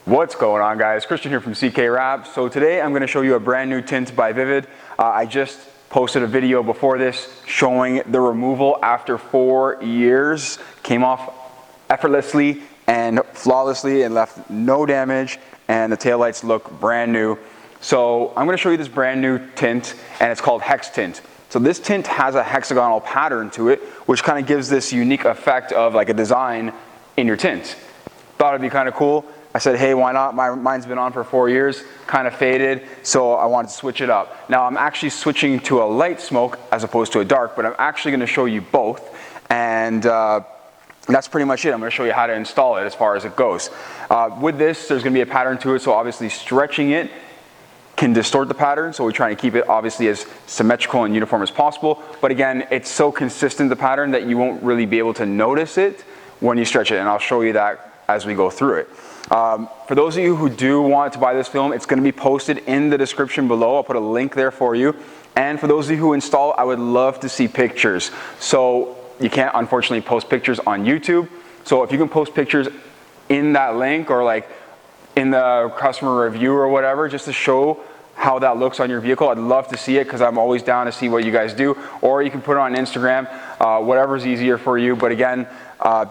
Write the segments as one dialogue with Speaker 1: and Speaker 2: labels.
Speaker 1: What's going on, guys? Christian here from CK Wrap. So today I'm going to show you a brand new tint by Vvivid. I just posted a video before this showing the removal after 4 years. Came off effortlessly and flawlessly and left no damage, and the taillights look brand new. So I'm going to show you this brand new tint, and it's called Hex Tint. So this tint has a hexagonal pattern to it, which kind of gives this unique effect of like a design in your tint. Thought it'd be kind of cool. I said, hey, why not? Mine's been on for 4 years, kind of faded, so I wanted to switch it up. Now I'm actually switching to a light smoke as opposed to a dark, but I'm actually going to show you both, and that's pretty much it. I'm going to show you how to install it as far as it goes. With this, there's going to be a pattern to it, so obviously stretching it can distort the pattern, so we're trying to keep it obviously as symmetrical and uniform as possible. But again, it's so consistent, the pattern, that you won't really be able to notice it when you stretch it, and I'll show you that as we go through it. For those of you who do want to buy this film, it's going to be posted in the description below. I'll put a link there for you. And for those of you who install, I would love to see pictures. So you can't unfortunately post pictures on YouTube. So if you can post pictures in that link or like in the customer review or whatever, just to show how that looks on your vehicle, I'd love to see it, because I'm always down to see what you guys do. Or you can put it on Instagram, whatever's easier for you. But again,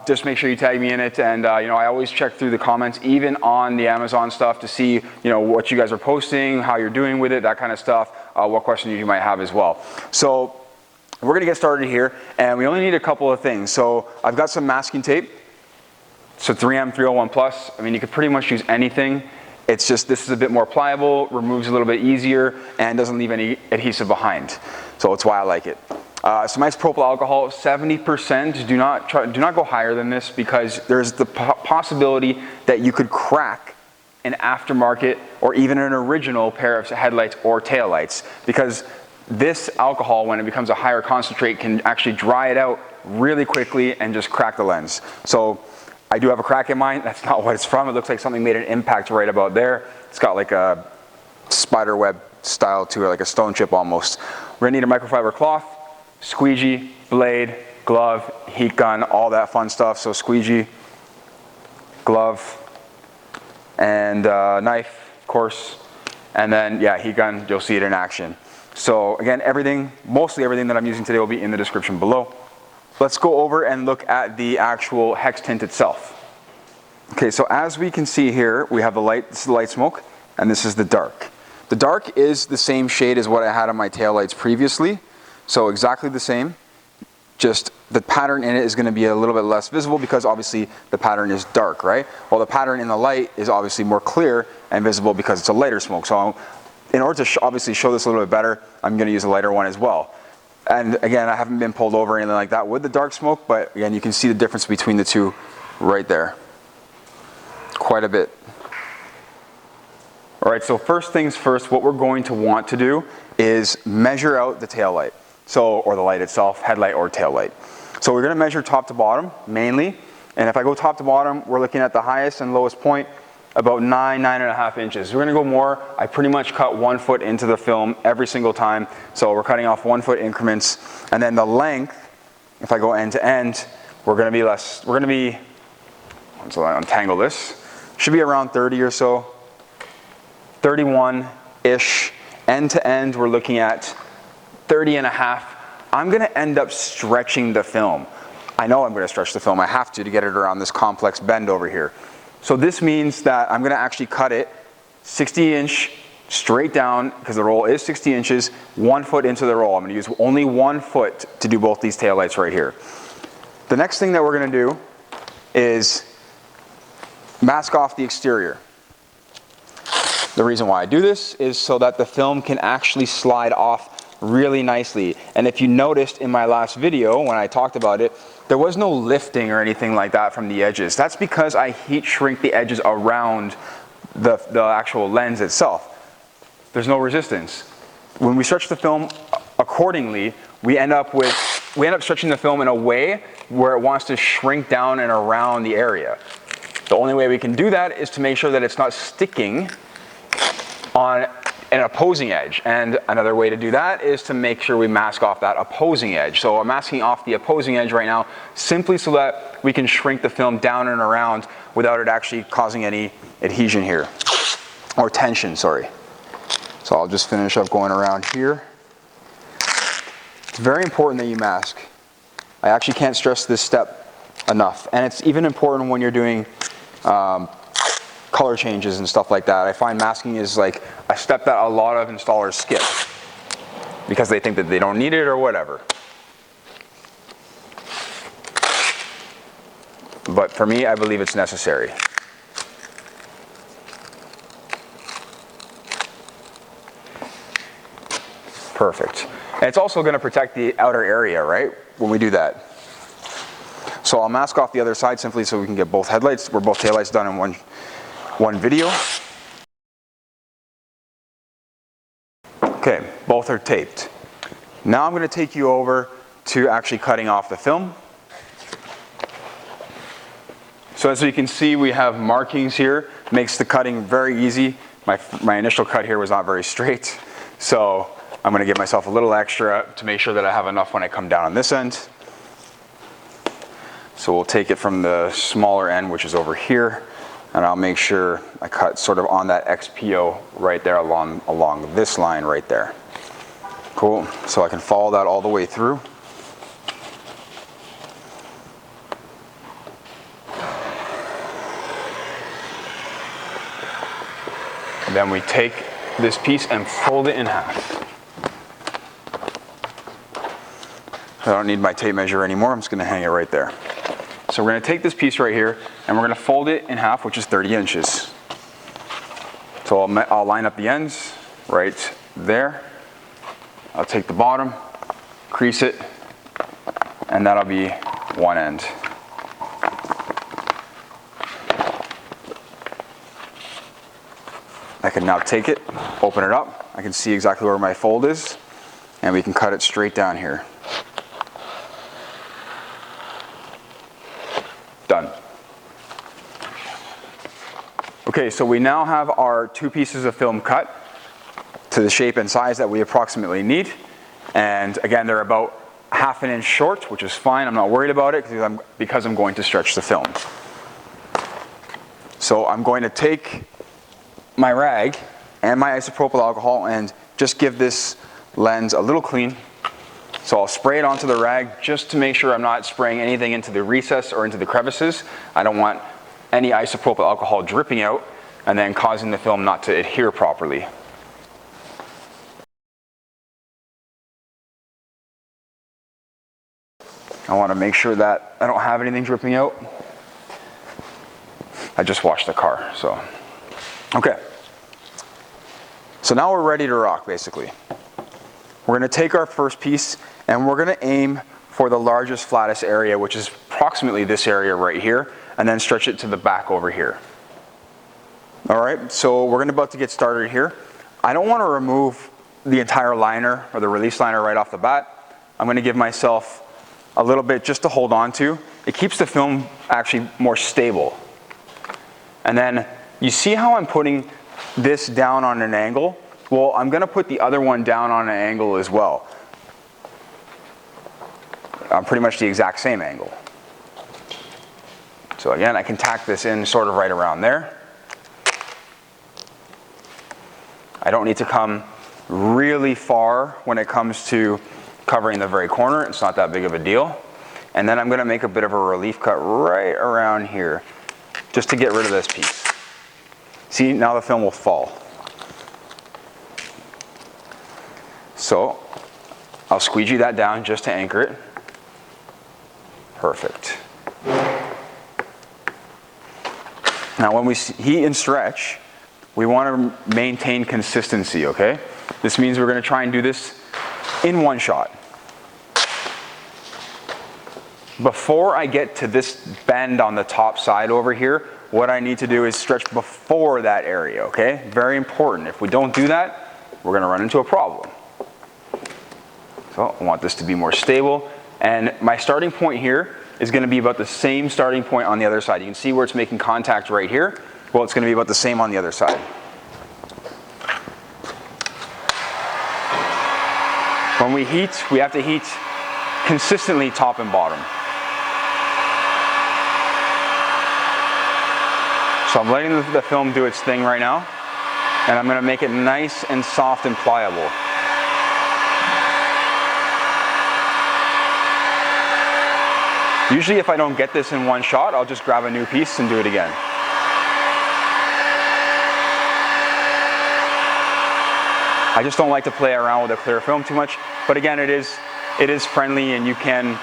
Speaker 1: just make sure you tag me in it, and you know, I always check through the comments, even on the Amazon stuff, to see, you know, what you guys are posting, how you're doing with it, that kind of stuff, what questions you might have as well. So we're gonna get started here, and we only need a couple of things. So I've got some masking tape, so 3M 301 Plus. I mean, you could pretty much use anything. It's just, this is a bit more pliable, removes a little bit easier, and doesn't leave any adhesive behind. So that's why I like it. Some isopropyl alcohol, 70%. Do not go higher than this, because there's the possibility that you could crack an aftermarket or even an original pair of headlights or taillights, because this alcohol, when it becomes a higher concentrate, can actually dry it out really quickly and just crack the lens. So I do have a crack in mine. That's not what it's from. It looks like something made an impact right about there. It's got like a spider web style to it, like a stone chip almost. We're gonna need a microfiber cloth, squeegee, blade, glove, heat gun, all that fun stuff. So squeegee, glove, and knife, of course, and then yeah, heat gun. You'll see it in action. So again, mostly everything that I'm using today will be in the description below. Let's go over and look at the actual Hex Tint itself. Okay, so as we can see here, we have the light. This is the light smoke, and this is the dark. The dark is the same shade as what I had on my taillights previously. So exactly the same, just the pattern in it is going to be a little bit less visible, because obviously the pattern is dark, right? Well, the pattern in the light is obviously more clear and visible because it's a lighter smoke. So in order to obviously show this a little bit better, I'm going to use a lighter one as well. And again, I haven't been pulled over or anything like that with the dark smoke, but again, you can see the difference between the two right there. Quite a bit. All right, so first things first, what we're going to want to do is measure out the taillight. So, or the light itself, headlight or tail light. So we're going to measure top to bottom mainly, and if I go top to bottom, we're looking at the highest and lowest point, about 9.5 inches. We're going to go more. I pretty much cut 1 foot into the film every single time, so we're cutting off 1 foot increments. And then the length, if I go end to end, we're going to be less. We're going to be, so I untangle this, should be around 30 or so, 31-ish. End to end, we're looking at 30.5. I'm going to end up stretching the film. I know I'm going to stretch the film. I have to get it around this complex bend over here. So this means that I'm going to actually cut it 60-inch straight down, because the roll is 60 inches, 1 foot into the roll. I'm going to use only 1 foot to do both these taillights right here. The next thing that we're going to do is mask off the exterior. The reason why I do this is so that the film can actually slide off really nicely. And if you noticed in my last video when I talked about it, there was no lifting or anything like that from the edges. That's because I heat shrink the edges around the actual lens itself. There's no resistance. When we stretch the film accordingly, we end up stretching the film in a way where it wants to shrink down and around the area. The only way we can do that is to make sure that it's not sticking on an opposing edge. And another way to do that is to make sure we mask off that opposing edge. So I'm masking off the opposing edge right now simply so that we can shrink the film down and around without it actually causing any adhesion here, or tension, sorry. So I'll just finish up going around here. It's very important that you mask. I actually can't stress this step enough. And it's even important when you're doing color changes and stuff like that. I find masking is like a step that a lot of installers skip because they think that they don't need it or whatever. But for me, I believe it's necessary. Perfect. And it's also going to protect the outer area, right, when we do that. So I'll mask off the other side simply so we can get both headlights, or both taillights done in one video. Okay, both are taped. Now I'm going to take you over to actually cutting off the film. So as you can see, we have markings here. Makes the cutting very easy. My initial cut here was not very straight, so I'm going to give myself a little extra to make sure that I have enough when I come down on this end. So we'll take it from the smaller end, which is over here, and I'll make sure I cut sort of on that XPO right there along this line right there. Cool. So I can follow that all the way through. And then we take this piece and fold it in half. I don't need my tape measure anymore. I'm just going to hang it right there. So we're going to take this piece right here and we're going to fold it in half, which is 30 inches. So I'll line up the ends right there. I'll take the bottom, crease it, and that'll be one end. I can now take it, open it up. I can see exactly where my fold is, and we can cut it straight down here. Done. Okay, so we now have our two pieces of film cut to the shape and size that we approximately need. And again, they're about ½ an inch short, which is fine. I'm not worried about it because I'm going to stretch the film. So I'm going to take my rag and my isopropyl alcohol and just give this lens a little clean. So I'll spray it onto the rag just to make sure I'm not spraying anything into the recess or into the crevices. I don't want any isopropyl alcohol dripping out and then causing the film not to adhere properly. I want to make sure that I don't have anything dripping out. I just washed the car, so. Okay. So now we're ready to rock, basically. We're going to take our first piece and we're going to aim for the largest, flattest area, which is approximately this area right here, and then stretch it to the back over here. All right, so we're about to get started here. I don't want to remove the entire liner or the release liner right off the bat. I'm going to give myself a little bit just to hold on to. It keeps the film actually more stable. And then you see how I'm putting this down on an angle? Well, I'm going to put the other one down on an angle as well. Pretty much the exact same angle. So again, I can tack this in sort of right around there. I don't need to come really far when it comes to covering the very corner. It's not that big of a deal. And then I'm going to make a bit of a relief cut right around here just to get rid of this piece. See, now the film will fall. So I'll squeegee that down just to anchor it. Perfect. Now when we heat and stretch, we want to maintain consistency, okay? This means we're going to try and do this in one shot. Before I get to this bend on the top side over here, what I need to do is stretch before that area, okay? Very important. If we don't do that, we're going to run into a problem. So I want this to be more stable. And my starting point here is going to be about the same starting point on the other side. You can see where it's making contact right here. Well, it's going to be about the same on the other side. When we heat, we have to heat consistently top and bottom. So I'm letting the film do its thing right now, and I'm going to make it nice and soft and pliable. Usually if I don't get this in one shot, I'll just grab a new piece and do it again. I just don't like to play around with a clear film too much, but again, it is friendly, and you can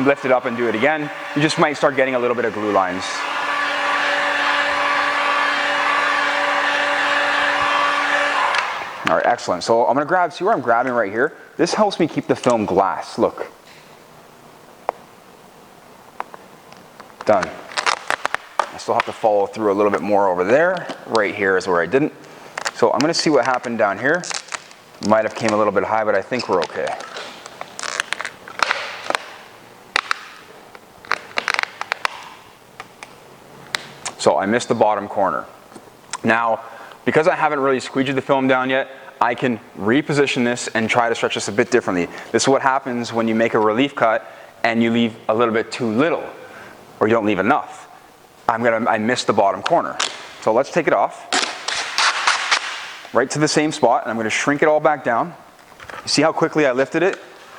Speaker 1: lift it up and do it again. You just might start getting a little bit of glue lines. All right, excellent. So I'm gonna see where I'm grabbing right here. This helps me keep the film glass, look. Done. I still have to follow through a little bit more over there. Right here is where I didn't. So I'm gonna see what happened down here. Might have came a little bit high, but I think we're okay. So I missed the bottom corner. Now, because I haven't really squeegeed the film down yet, I can reposition this and try to stretch this a bit differently. This is what happens when you make a relief cut and you leave a little bit too little, or you don't leave enough. I missed the bottom corner. So let's take it off, right to the same spot, and I'm going to shrink it all back down. You see how quickly I lifted it?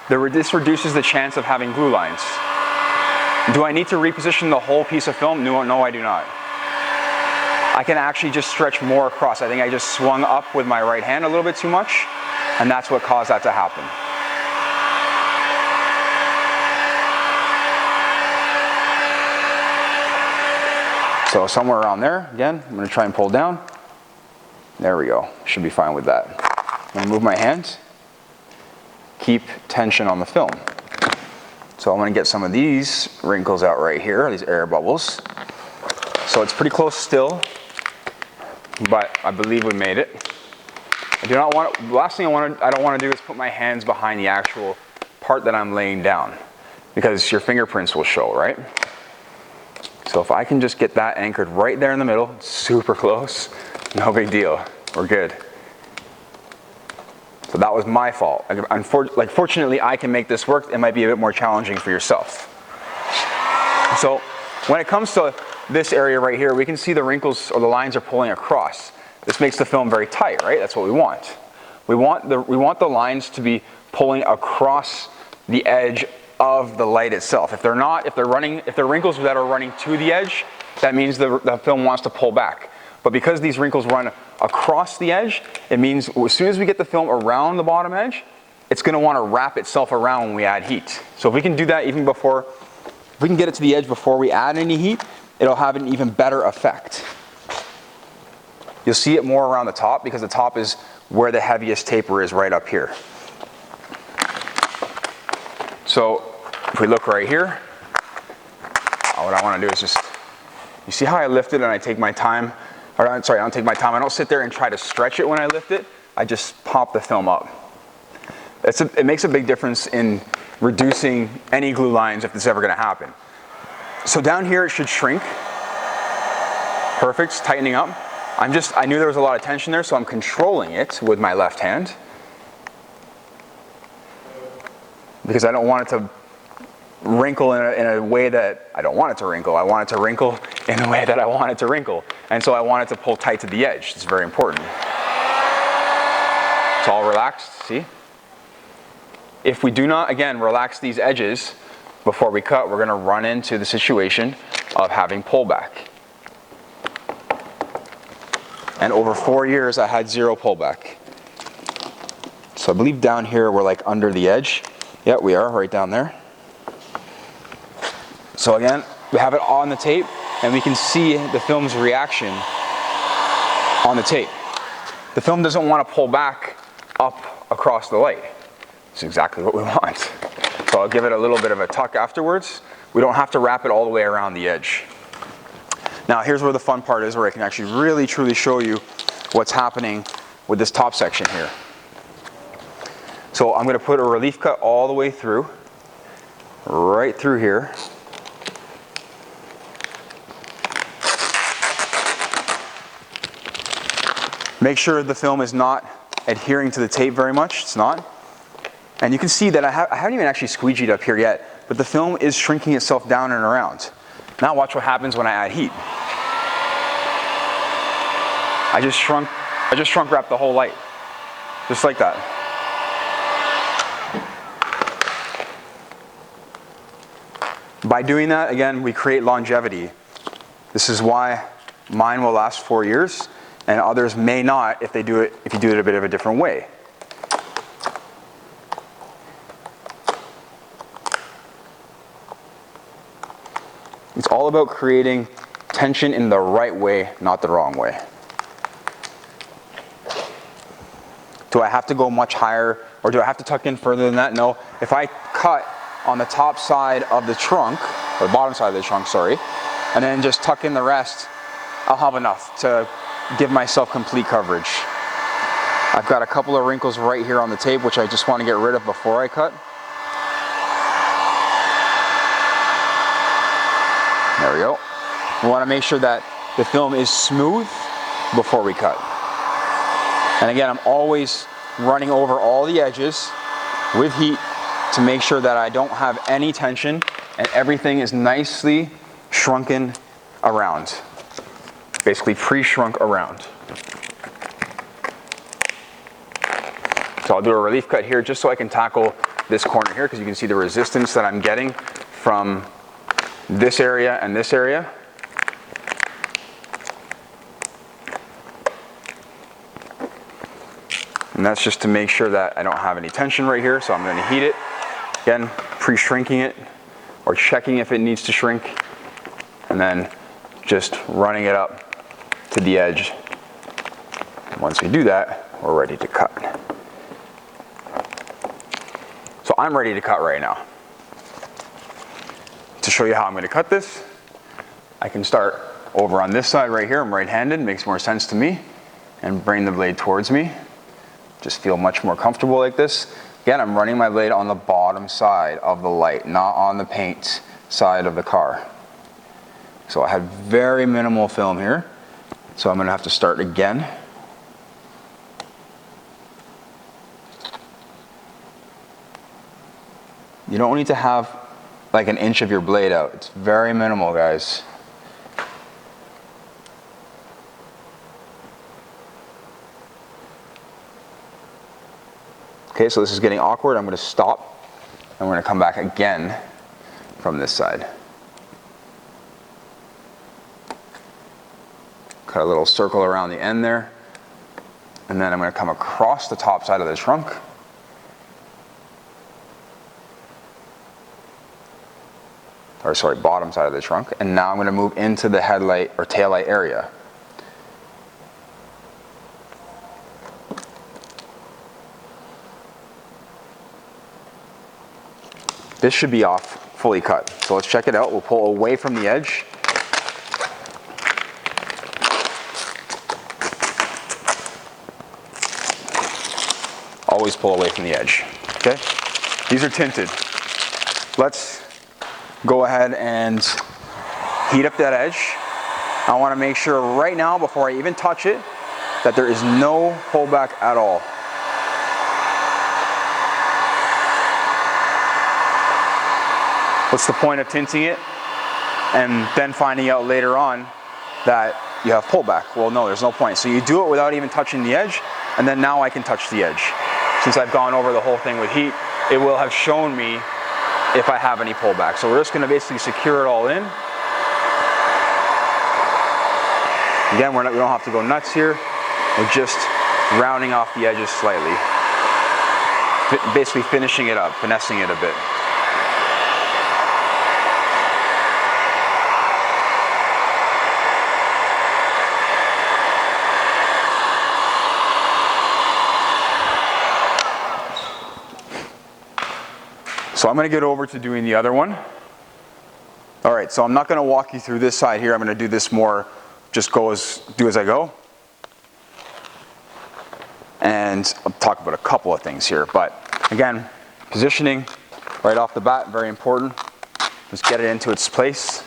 Speaker 1: This reduces the chance of having glue lines. Do I need to reposition the whole piece of film? No, I do not. I can actually just stretch more across. I think I just swung up with my right hand a little bit too much, and that's what caused that to happen. So somewhere around there, again, I'm going to try and pull down. There we go. Should be fine with that. I'm going to move my hands. Keep tension on the film. So I'm going to get some of these wrinkles out right here, these air bubbles. So it's pretty close still, but I believe we made it. I do not want to, the last thing I don't want to do is put my hands behind the actual part that I'm laying down, because your fingerprints will show, right? So if I can just get that anchored right there in the middle, super close, no big deal, we're good. So that was my fault. Fortunately, I can make this work. It might be a bit more challenging for yourself. So when it comes to this area right here, we can see the wrinkles or the lines are pulling across. This makes the film very tight, right? That's what we want. We want the lines to be pulling across the edge of the light itself. If they're wrinkles that are running to the edge, that means the film wants to pull back. But because these wrinkles run across the edge, it means as soon as we get the film around the bottom edge, it's going to want to wrap itself around when we add heat. So if we can do that even before, if we can get it to the edge before we add any heat, it'll have an even better effect. You'll see it more around the top because the top is where the heaviest taper is, right up here. So if we look right here, what I want to do is just, you see how I lift it and I take my time, or sorry, I don't take my time, I don't sit there and try to stretch it when I lift it, I just pop the film up. It makes a big difference in reducing any glue lines if this is ever going to happen. So down here it should shrink. Perfect, it's tightening up. I knew there was a lot of tension there, so I'm controlling it with my left hand, because I don't want it to wrinkle in a way that I don't want it to wrinkle. I want it to wrinkle in the way that I want it to wrinkle. And so I want it to pull tight to the edge. It's very important. It's all relaxed, see? If we do not, again, relax these edges before we cut, we're going to run into the situation of having pullback. And over 4 years, I had zero pullback. So I believe down here, we're like under the edge. Yeah, we are right down there. So again, we have it on the tape, and we can see the film's reaction on the tape. The film doesn't want to pull back up across the light. It's exactly what we want. So I'll give it a little bit of a tuck afterwards. We don't have to wrap it all the way around the edge. Now here's where the fun part is, where I can actually really truly show you what's happening with this top section here. So I'm going to put a relief cut all the way through, right through here. Make sure the film is not adhering to the tape very much. It's not. And you can see that I haven't even actually squeegeed up here yet, but the film is shrinking itself down and around. Now watch what happens when I add heat. I just shrunk wrapped the whole light. Just like that. By doing that, again, we create longevity. This is why mine will last 4 years, and others may not if you do it a bit of a different way. It's all about creating tension in the right way, not the wrong way. Do I have to go much higher, or do I have to tuck in further than that? No. If I cut on the top side of the trunk, or the bottom side of the trunk, sorry, and then just tuck in the rest, I'll have enough to give myself complete coverage. I've got a couple of wrinkles right here on the tape, which I just want to get rid of before I cut. There we go. We want to make sure that the film is smooth before we cut. And again, I'm always running over all the edges with heat to make sure that I don't have any tension and everything is nicely shrunken around. Basically pre-shrunk around. So I'll do a relief cut here just so I can tackle this corner here, because you can see the resistance that I'm getting from this area and this area. And that's just to make sure that I don't have any tension right here, so I'm going to heat it. Again, pre-shrinking it, or checking if it needs to shrink, and then just running it up to the edge. Once we do that, we're ready to cut. So I'm ready to cut right now. To show you how I'm going to cut this, I can start over on this side right here. I'm right-handed, makes more sense to me, and bring the blade towards me. Just feel much more comfortable like this. Again, I'm running my blade on the bottom side of the light, not on the paint side of the car. So I had very minimal film here, so I'm going to have to start again. You don't need to have like an inch of your blade out. It's very minimal, guys. Okay, so this is getting awkward. I'm going to stop, and we're going to come back again from this side. Cut a little circle around the end there, and then I'm going to come across the top side of the trunk. Or sorry, bottom side of the trunk, and now I'm going to move into the headlight or taillight area. This should be off, fully cut. So let's check it out. We'll pull away from the edge. Always pull away from the edge, okay? These are tinted. Let's go ahead and heat up that edge. I want to make sure right now, before I even touch it, that there is no pullback at all. What's the point of tinting it and then finding out later on that you have pullback? Well, no, there's no point. So you do it without even touching the edge, and then now I can touch the edge. Since I've gone over the whole thing with heat, it will have shown me if I have any pullback. So we're just going to basically secure it all in. Again, we don't have to go nuts here. We're just rounding off the edges slightly. Basically finishing it up, finessing it a bit. So I'm going to get over to doing the other one. All right, so I'm not going to walk you through this side here. I'm going to do this more, just do as I go. And I'll talk about a couple of things here. But again, positioning right off the bat, very important. Just get it into its place.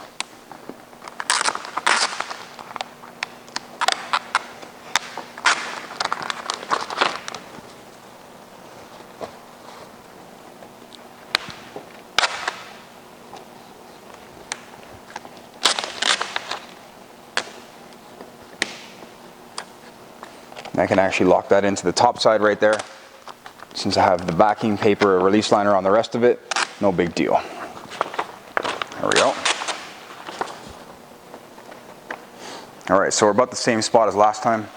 Speaker 1: I can actually lock that into the top side right there. Since I have the backing paper release liner on the rest of it, no big deal. There we go. All right, so we're about the same spot as last time.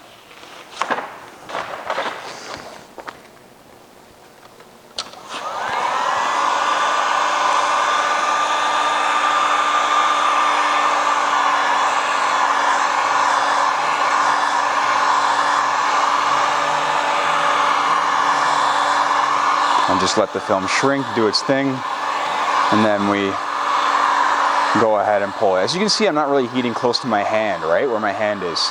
Speaker 1: And just let the film shrink, do its thing, and then we go ahead and pull it. As you can see, I'm not really heating close to my hand, right, where my hand is.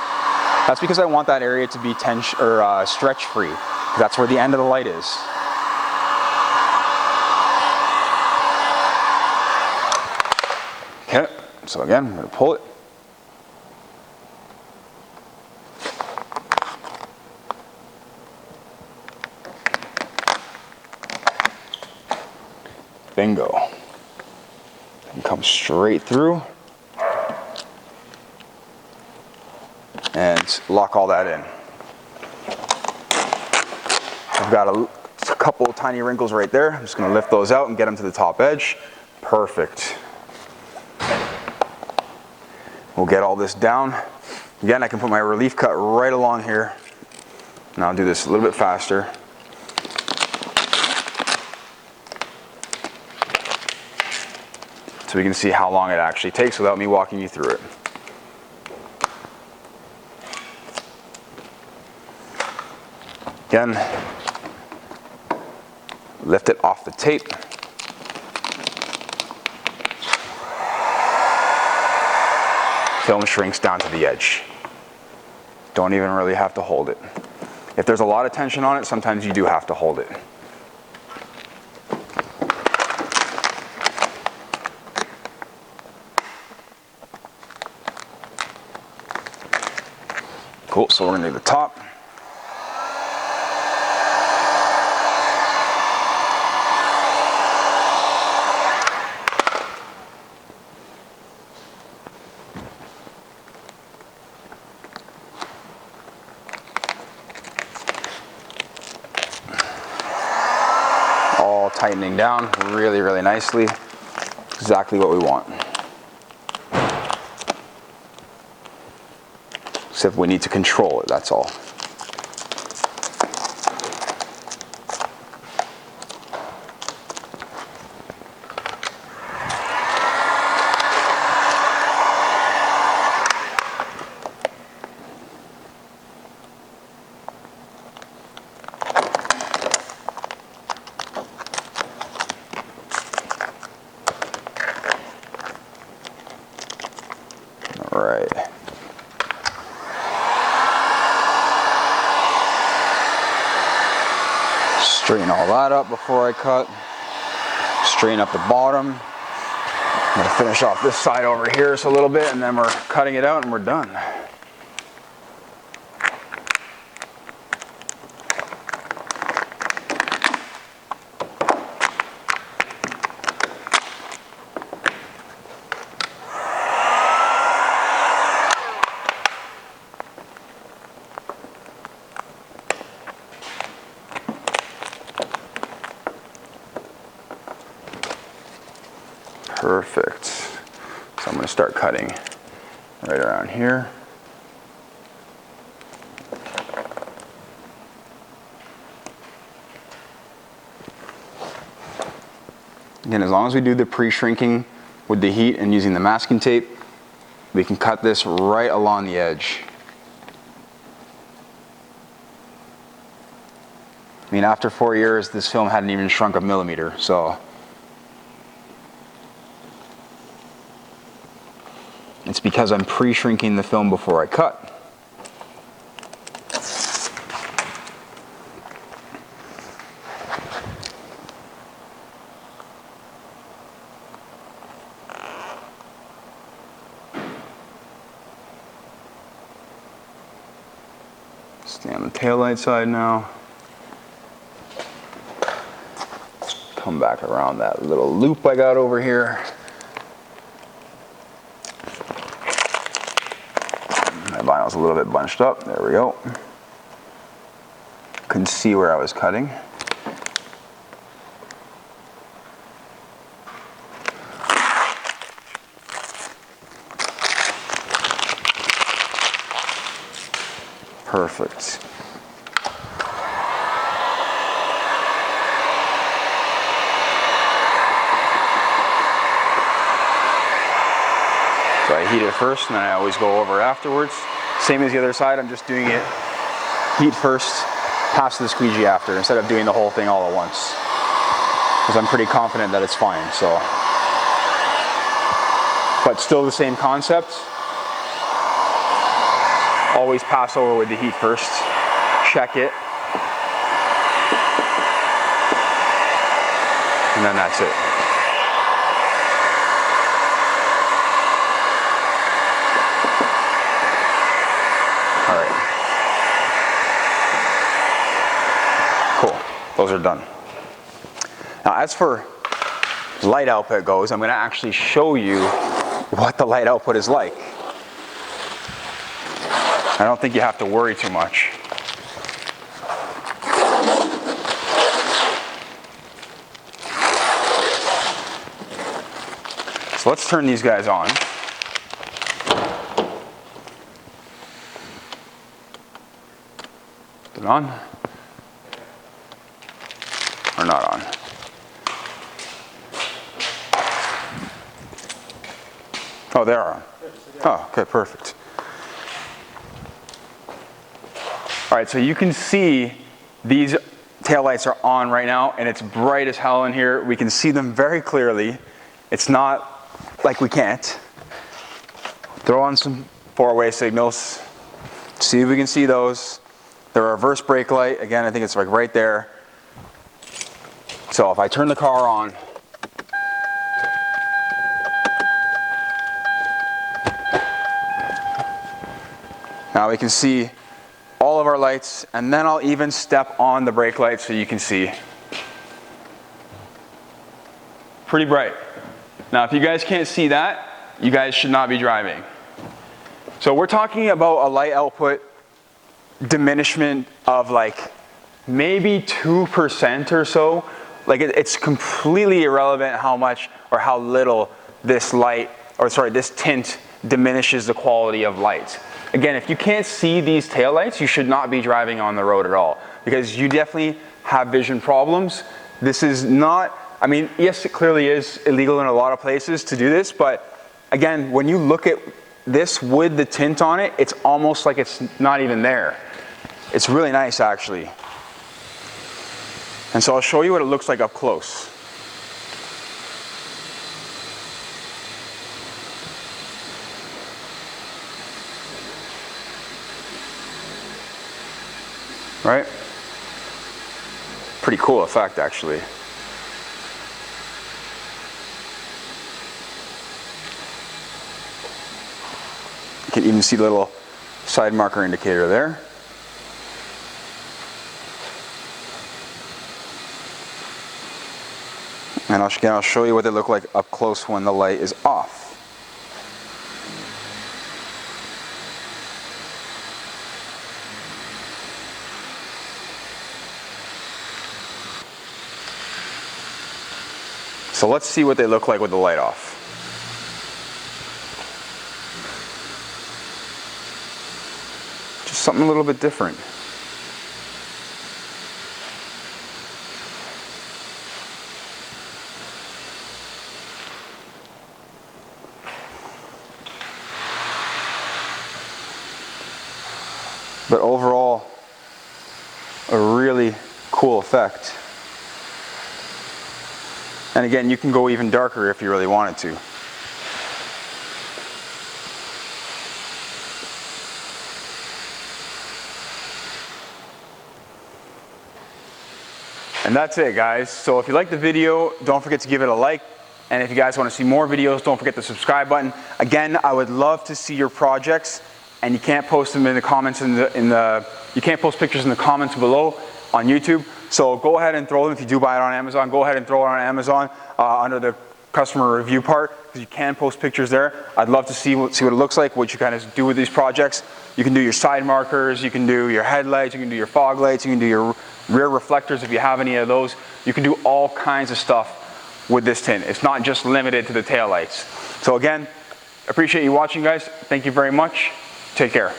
Speaker 1: That's because I want that area to be stretch free. That's where the end of the light is. Okay, so again, I'm going to pull it. Bingo. And come straight through and lock all that in. I've got a couple of tiny wrinkles right there. I'm just going to lift those out and get them to the top edge. Perfect. We'll get all this down. Again, I can put my relief cut right along here. And I'll do this a little bit faster. So we can see how long it actually takes without me walking you through it. Again, lift it off the tape. Film shrinks down to the edge. Don't even really have to hold it. If there's a lot of tension on it, sometimes you do have to hold it. Cool, so we're going to do the top. All tightening down really, really nicely. Exactly what we want. Except we need to control it, that's all. All right. Straighten all that up before I cut. Straighten up the bottom. I'm going to finish off this side over here just a little bit, and then we're cutting it out and we're done. Perfect. So I'm going to start cutting right around here. Again, as long as we do the pre-shrinking with the heat and using the masking tape, we can cut this right along the edge. I mean, after 4 years, this film hadn't even shrunk a millimeter, so it's because I'm pre-shrinking the film before I cut. Stay on the taillight side now. Come back around that little loop I got over here. My vinyl's a little bit bunched up. There we go. Couldn't see where I was cutting. Perfect. So I heat it first and then I always go over afterwards. Same as the other side, I'm just doing it heat first, pass the squeegee after, instead of doing the whole thing all at once. Because I'm pretty confident that it's fine, so. But still the same concept. Always pass over with the heat first, check it, and then that's it. All right. Cool, those are done. Now as for light output goes, I'm going to actually show you what the light output is like. I don't think you have to worry too much. So let's turn these guys on. Is it on? Or not on? Oh, they're on. Oh, okay, perfect. All right, so you can see these taillights are on right now and it's bright as hell in here. We can see them very clearly. It's not like we can't. Throw on some four-way signals. See if we can see those. The reverse brake light, again, I think it's like right there. So if I turn the car on, now we can see all of our lights, and then I'll even step on the brake light so you can see. Pretty bright. Now if you guys can't see that, you guys should not be driving. So we're talking about a light output diminishment of like maybe 2% or so. Like it's completely irrelevant how much or how little this light, or sorry, this tint diminishes the quality of light. Again, if you can't see these taillights, you should not be driving on the road at all, because you definitely have vision problems. This is not, I mean, yes, it clearly is illegal in a lot of places to do this, but again, when you look at this with the tint on it, it's almost like it's not even there. It's really nice, actually. And so I'll show you what it looks like up close. Right? Pretty cool effect, actually. You can even see the little side marker indicator there. And I'll show you what they look like up close when the light is off. So let's see what they look like with the light off. Just something a little bit different. But overall, a really cool effect. And again, you can go even darker if you really wanted to. And that's it, guys. So if you like the video, don't forget to give it a like. And if you guys want to see more videos, don't forget the subscribe button. Again, I would love to see your projects, and you can't post them in the comments you can't post pictures in the comments below on YouTube. So go ahead and throw them. If you do buy it on Amazon, go ahead and throw it on Amazon under the customer review part, because you can post pictures there. I'd love to see what it looks like, what you kind of do with these projects. You can do your side markers, you can do your headlights, you can do your fog lights, you can do your rear reflectors if you have any of those. You can do all kinds of stuff with this tint. It's not just limited to the tail lights. So again, appreciate you watching, guys. Thank you very much. Take care.